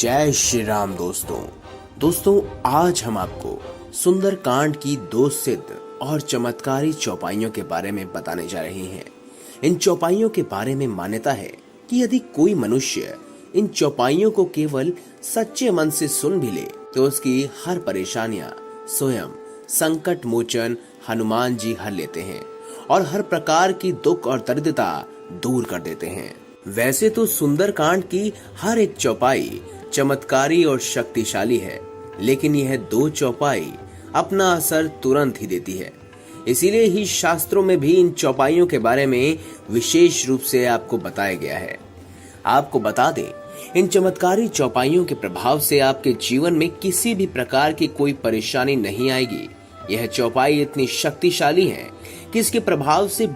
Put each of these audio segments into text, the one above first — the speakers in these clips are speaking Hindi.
जय श्री राम दोस्तों आज हम आपको सुंदरकांड की दो सिद्ध और चमत्कारी चौपाइयों के बारे में बताने जा रहे हैं। इन चौपाइयों के बारे में मान्यता है कि यदि कोई मनुष्य इन चौपाइयों को केवल सच्चे मन से सुन भी ले तो उसकी हर परेशानियां स्वयं संकट मोचन हनुमान जी हल लेते हैं और हर प्रकार की दुख और दरिद्रता दूर कर देते हैं। वैसे तो सुंदरकांड की हर एक चौपाई चमत्कारी और शक्तिशाली है, लेकिन यह दो चौपाई अपना असर तुरंत ही देती है। इसीलिए ही शास्त्रों में भी इन चौपाइयों के बारे में विशेष रूप से आपको बताया गया है। आपको बता दें, इन चमत्कारी चौपाइयों के प्रभाव से आपके जीवन में किसी भी प्रकार की कोई परेशानी नहीं आएगी। यह चौपाई इतनी शक्तिशाली है कि इसके प्रभाव से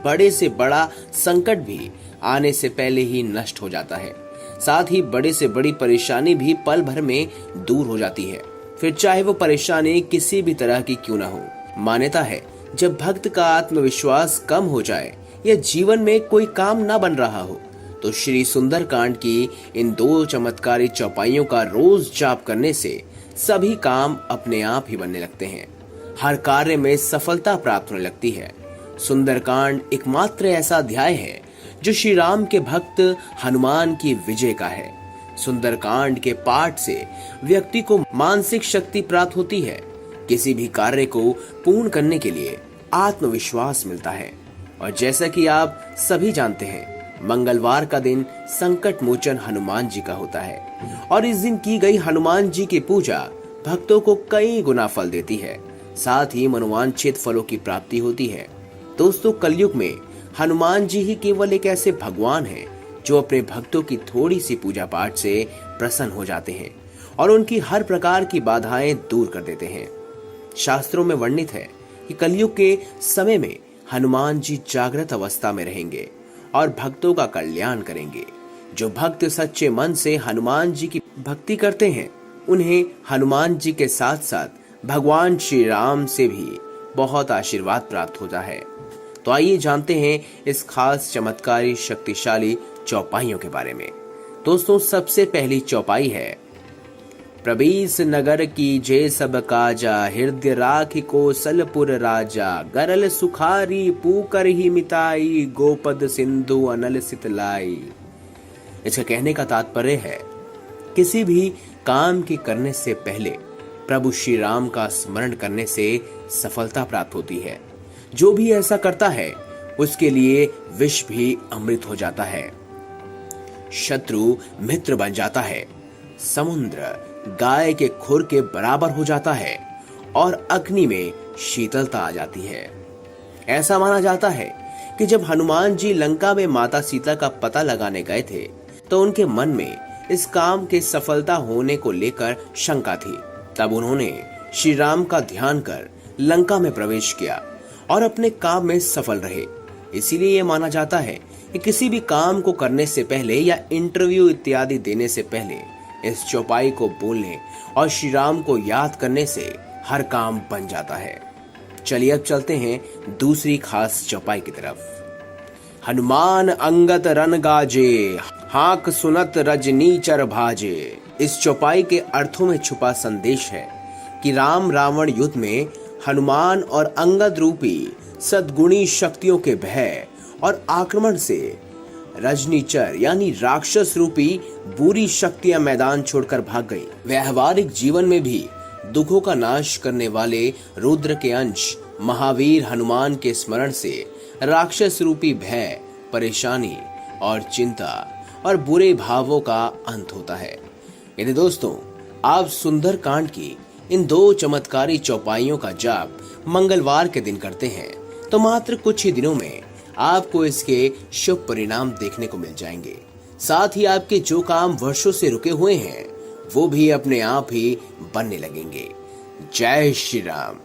बड़ा संकट भी आने से पहले ही नष्ट हो जाता है। साथ ही बड़े से बड़ी परेशानी भी पल भर में दूर हो जाती है, फिर चाहे वो परेशानी किसी भी तरह की क्यों ना हो। मान्यता है जब भक्त का आत्मविश्वास कम हो जाए या जीवन में कोई काम ना बन रहा हो तो श्री सुंदरकांड की इन दो चमत्कारी चौपाइयों का रोज जाप करने से सभी काम अपने आप ही बनने लगते हैं। हर कार्य में सफलता प्राप्त होने लगती है। सुंदरकांड एकमात्र ऐसा अध्याय है जो श्री राम के भक्त हनुमान की विजय का है। सुंदरकांड के पाठ से व्यक्ति को मानसिक शक्ति प्राप्त होती है, किसी भी कार्य को पूर्ण करने के लिए आत्मविश्वास मिलता है। और जैसा कि आप सभी जानते हैं, मंगलवार का दिन संकट मोचन हनुमान जी का होता है और इस दिन की गई हनुमान जी की पूजा भक्तों को कई गुना फल देती है, साथ ही मनोवांछित फलों की प्राप्ति होती है। दोस्तों, कलयुग में हनुमान जी ही केवल एक ऐसे भगवान हैं जो अपने भक्तों की थोड़ी सी पूजा पाठ से प्रसन्न हो जाते हैं और उनकी हर प्रकार की बाधाएं दूर कर देते हैं। शास्त्रों में वर्णित है कि कलयुग के समय में हनुमान जी जागृत अवस्था में रहेंगे और भक्तों का कल्याण करेंगे। जो भक्त सच्चे मन से हनुमान जी की भक्ति करते हैं उन्हें हनुमान जी के साथ साथ भगवान श्री राम से भी बहुत आशीर्वाद प्राप्त होता है। तो आइए जानते हैं इस खास चमत्कारी शक्तिशाली चौपाइयों के बारे में। दोस्तों, सबसे पहली चौपाई है प्रबीस नगर की जय सब काजा, हृदय राखी कौशलपुर राजा, गरल सुखारी पूकर ही मिताई, गोपद सिंधु अनल सितलाई। इसका कहने का तात्पर्य है किसी भी काम के करने से पहले प्रभु श्री राम का स्मरण करने से सफलता प्राप्त होती है। जो भी ऐसा करता है उसके लिए विष भी अमृत हो जाता है, शत्रु मित्र बन जाता है, समुद्र गाय के खुर के बराबर हो जाता है और अग्नि में शीतलता आ जाती है। ऐसा माना जाता है कि जब हनुमान जी लंका में माता सीता का पता लगाने गए थे तो उनके मन में इस काम के सफलता होने को लेकर शंका थी। तब उन्होंने श्री राम का ध्यान कर लंका में प्रवेश किया और अपने काम में सफल रहे। इसीलिए ये माना जाता है कि किसी भी काम को करने से पहले या इंटरव्यू इत्यादि देने से पहले इस चौपाई को बोलने और श्री राम को याद करने से हर काम बन जाता है। चलिए अब चलते हैं दूसरी खास चौपाई की तरफ। हनुमान अंगत रन गाजे, हाक सुनत रजनीचर भाजे। इस चौपाई के अर्थों में छुपा संदेश है कि राम रावण युद्ध में हनुमान और अंगद रूपी सद्गुणी शक्तियों के भय और आक्रमण से रजनीचर यानी राक्षस रूपी बुरी शक्तियां मैदान छोड़कर भाग गई। व्यवहारिक जीवन में भी दुखों का नाश करने वाले रुद्र के अंश महावीर हनुमान के स्मरण से राक्षस रूपी भय, परेशानी और चिंता और बुरे भावों का अंत होता है। यदि दोस्तों आप सुंदरकांड की इन दो चमत्कारी चौपाइयों का जाप मंगलवार के दिन करते हैं तो मात्र कुछ ही दिनों में आपको इसके शुभ परिणाम देखने को मिल जाएंगे। साथ ही आपके जो काम वर्षों से रुके हुए हैं वो भी अपने आप ही बनने लगेंगे। जय श्री राम।